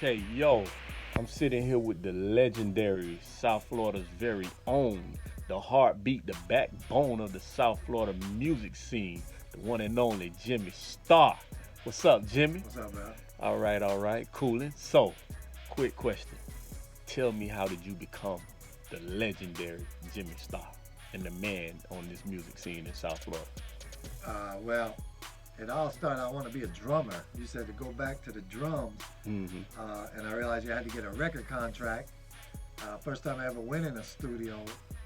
Okay, yo, I'm sitting here with the legendary South Florida's very own, the heartbeat, the backbone of the South Florida music scene, the one and only Jimmy Starr. What's up, Jimmy? What's up, man? All right, coolin'. So, quick question. Tell me, how did you become the legendary Jimmy Starr and the man on this music scene in South Florida? Well, it all started, I want to be a drummer. You said to go back to the drums, and I realized you had to get a record contract. First time I ever went in a studio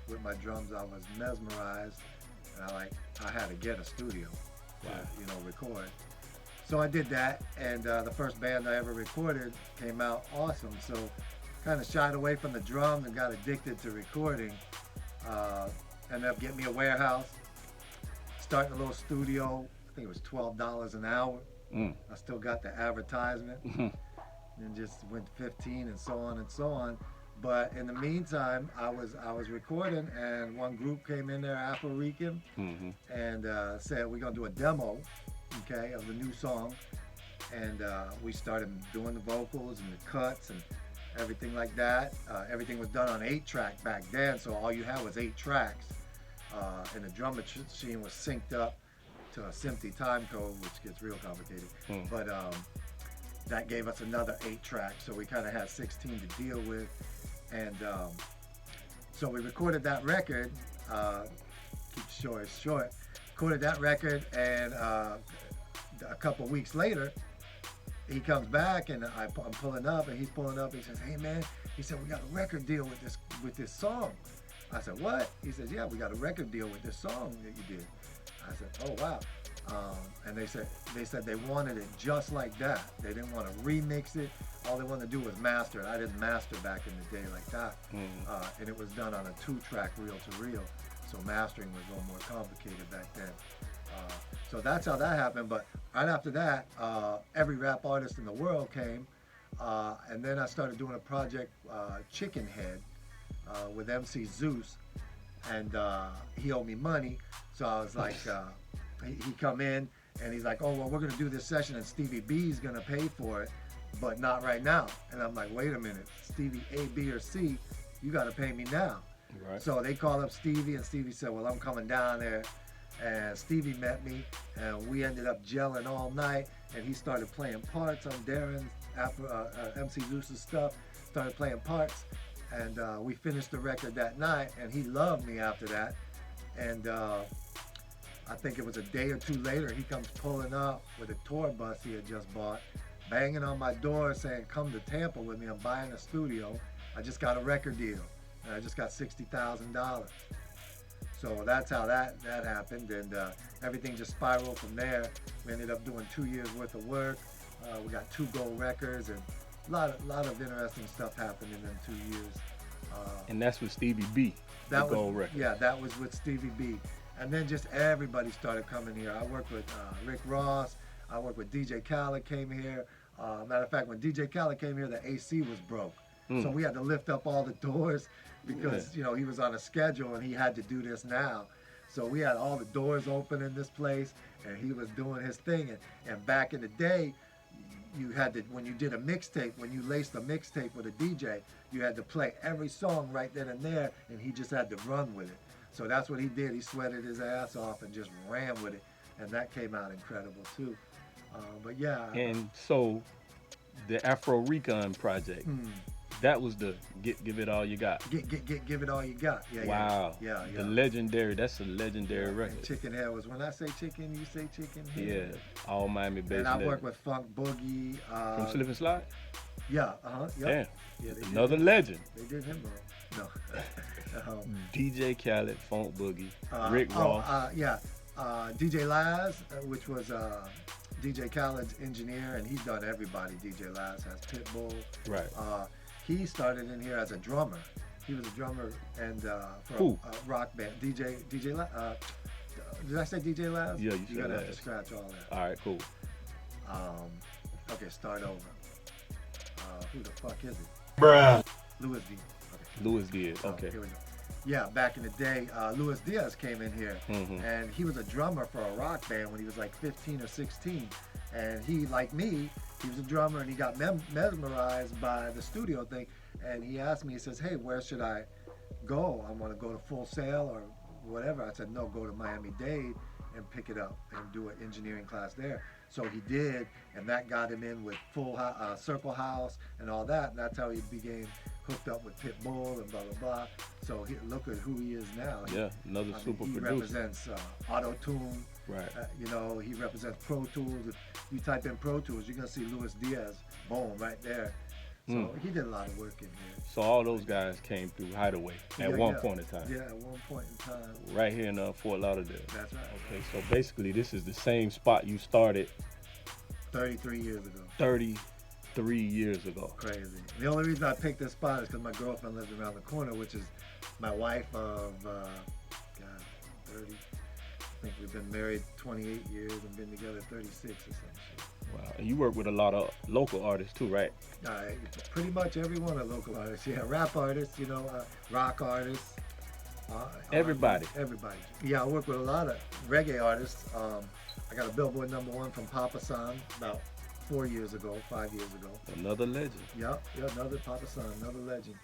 with my drums, I was mesmerized, and I had to get a studio to, record. So I did that, and the first band I ever recorded came out awesome. So kind of shied away from the drums and got addicted to recording. Ended up getting me a warehouse, starting a little studio. I think it was $12 an hour. I still got the advertisement, and just went to 15 and so on and so on. But in the meantime, I was recording, and one group came in there, Afro Rican, and said we're gonna do a demo, okay, of the new song. And we started doing the vocals and the cuts and everything like that. Everything was done on 8-track back then, so all you had was 8 tracks, and the drum machine was synced up to a SMPTE time code, which gets real complicated. But that gave us another 8 tracks, so we kind of had 16 to deal with. And so we recorded that record, keep short short, recorded that record, and a couple weeks later, he comes back, and I'm pulling up, and he's pulling up. He says, "Hey man," he said, "we got a record deal with this song." I said, "What?" He says, "Yeah, we got a record deal with this song that you did." I said, "Oh wow." And they said they wanted it just like that. They didn't want to remix it. All they wanted to do was master it. I didn't master back in the day like that, and it was done on a 2-track reel-to-reel. So mastering was a little more complicated back then. So that's how that happened. But right after that, every rap artist in the world came, and then I started doing a project, Chicken Head, with MC Zeus, and he owed me money. So I was like, he come in, and he's like, "Oh well, we're gonna do this session, and Stevie B's gonna pay for it, but not right now." And I'm like, "Wait a minute, Stevie A, B, or C, you gotta pay me now." Right. So they called up Stevie, and Stevie said, "Well, I'm coming down there." And Stevie met me, and we ended up gelling all night, and he started playing parts on Darren's, MC Zeus's stuff, started playing parts, and we finished the record that night, and he loved me after that. And I think it was a day or two later, he comes pulling up with a tour bus he had just bought, banging on my door saying, "Come to Tampa with me, I'm buying a studio. I just got a record deal, and I just got $60,000. So that's how that happened, and everything just spiraled from there. We ended up doing 2 years worth of work. We got 2 gold records, and a lot of interesting stuff happened in them 2 years. And that's with Stevie B, the gold record. Yeah, that was with Stevie B. And then just everybody started coming here. I worked with Rick Ross. I worked with DJ Khaled came here. Matter of fact, when DJ Khaled came here, the AC was broke. So we had to lift up all the doors because he was on a schedule and he had to do this now. So we had all the doors open in this place, and he was doing his thing. And back in the day, you had to, when you did a mixtape, when you laced a mixtape with a DJ, you had to play every song right then and there, and he just had to run with it. So that's what he did. He sweated his ass off and just ran with it, and that came out incredible too. But yeah. And so, the Afro Recon project, that was the give it all you got. Give it all you got. Yeah. Wow. Yeah. That's a legendary record. And Chicken Head was, when I say chicken, you say chicken head. Yeah, all Miami based. And I worked with Funk Boogie. From Slip and Slide? Yeah, yep. Damn. Yeah, Another legend. They did him wrong. No. DJ Khaled, Funk Boogie, Rick Ross. DJ Laz, which was DJ Khaled's engineer, and he's done everybody. DJ Laz has Pitbull. Right. He started in here as a drummer. He was a drummer and for a rock band. DJ Laz. Did I say DJ Laz? Yeah, you You're gonna have Laz. to scratch all that. All right, cool. Okay, start over. Who the fuck is it? Bruh. Louis D. Louis Diaz. So, Okay. here we go. Yeah, back in the day, Louis Diaz came in here, and he was a drummer for a rock band when he was like 15 or 16, And he, like me, he was a drummer and he got mesmerized by the studio thing. And he asked me, he says, hey, where should I go? I want to go to Full Sail or whatever. I said, no, go to Miami-Dade and pick it up and do an engineering class there. So he did, and that got him in with Circle House and all that. And that's how he became hooked up with Pitbull and blah, blah, blah. So look at who he is now. Yeah, another super producer. He represents Auto-Tune. Right. You know, he represents Pro Tools. If you type in Pro Tools, you're going to see Luis Diaz, boom, right there. So he did a lot of work in here. So all those guys came through Hideaway at one point in time. Yeah, at one point in time. Right here in Fort Lauderdale. That's right. Okay, so basically this is the same spot you started 33 years ago. 33 years ago. Crazy. The only reason I picked this spot is because my girlfriend lives around the corner, which is my wife of, 30. I think we've been married 28 years and been together 36 or something. Wow, and you work with a lot of local artists too, right? Pretty much everyone are local artists. Yeah, rap artists, you know, rock artists. Everybody. Everybody. Yeah, I work with a lot of reggae artists. I got a Billboard #1 from Papa San about 5 years ago. Another legend. Yep, another Papa San, another legend.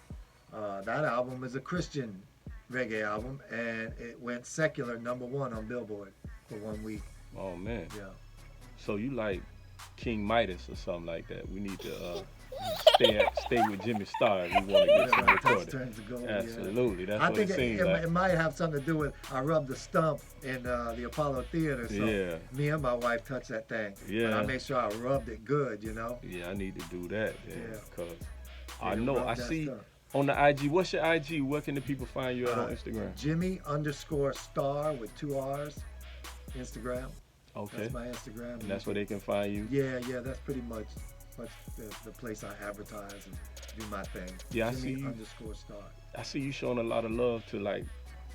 That album is a Christian reggae album, and it went secular #1 on Billboard for 1 week. Oh man. Yeah. So you like King Midas or something like that? We need to stay with Jimmy Starr if we want to get some recorded. Turns to gold, Absolutely, yeah. that's what it seems like. It might have something to do with I rubbed the stump in the Apollo Theater, so me and my wife touched that thing. Yeah. But I made sure I rubbed it good, you know. Yeah, I need to do that. Yeah, because I Yeah, know rub I that see stuff. on the IG. What's your IG? Where can the people find you at on Instagram? Jimmy_Star with 2 R's. Instagram. Okay. That's my Instagram. And that's where they can find you. Yeah, that's pretty much the place I advertise and do my thing. Yeah, I see you. Jimmy_Star. I see you showing a lot of love to like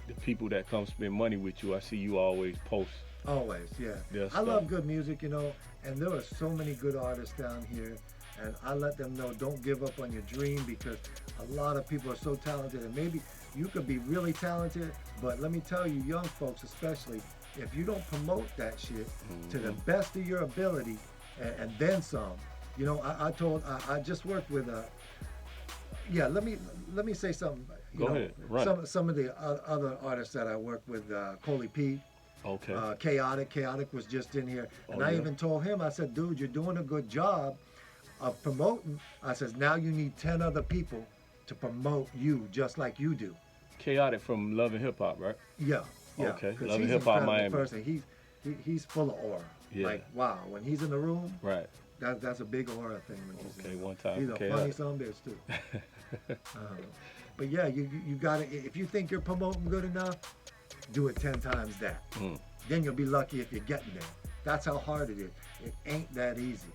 the people that come spend money with you. I see you always post. Always, yeah. Their I stuff. love good music, you know, and there are so many good artists down here, and I let them know don't give up on your dream because a lot of people are so talented, and maybe you could be really talented, but let me tell you, young folks especially, if you don't promote that shit to the best of your ability and then some, you know, I just worked with let me say something. Go ahead, run. Some of the other artists that I worked with, Coley P. Okay. Chaotic was just in here, and I even told him, I said, dude, you're doing a good job of promoting. I says, now you need 10 other people to promote you just like you do. Chaotic from Love and Hip Hop, right? Yeah. Okay. Because Love and he's Hip Hop an incredible Miami. person. He's full of aura. Yeah. Like, wow, when he's in the room, Right. that's a big aura thing. When he's Okay, in the one time. He's a Chaotic. funny son of a bitch too. But yeah, you gotta, if you think you're promoting good enough, do it 10 times that. Then you'll be lucky if you're getting there. That's how hard it is. It ain't that easy.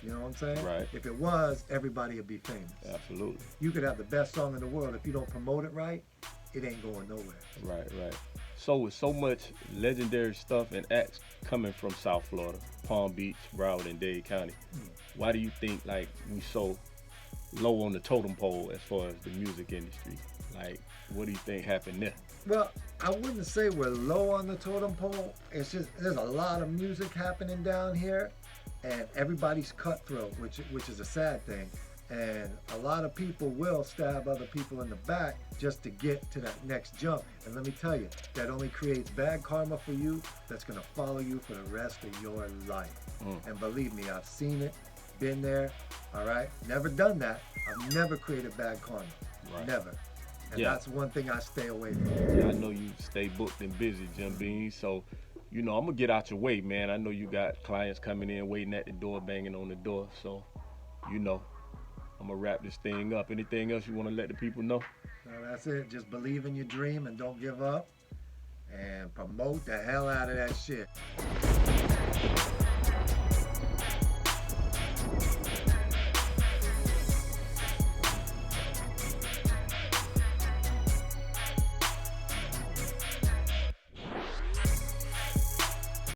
You know what I'm saying? Right. If it was, everybody would be famous. Absolutely. You could have the best song in the world. If you don't promote it right, it ain't going nowhere. Right. So with so much legendary stuff and acts coming from South Florida, Palm Beach, Broward, and Dade County, why do you think like we so low on the totem pole as far as the music industry? Like, what do you think happened there? Well, I wouldn't say we're low on the totem pole. It's just there's a lot of music happening down here, and everybody's cutthroat, which is a sad thing. And a lot of people will stab other people in the back just to get to that next jump. And let me tell you, that only creates bad karma for you that's going to follow you for the rest of your life. And believe me, I've seen it, been there, all right? Never done that. I've never created bad karma. Right. Never. And that's one thing I stay away from. Yeah, I know you stay booked and busy, Jim Bean. So, you know, I'm going to get out your way, man. I know you got clients coming in, waiting at the door, banging on the door. So, you know, I'm going to wrap this thing up. Anything else you want to let the people know? No, that's it. Just believe in your dream and don't give up. And promote the hell out of that shit.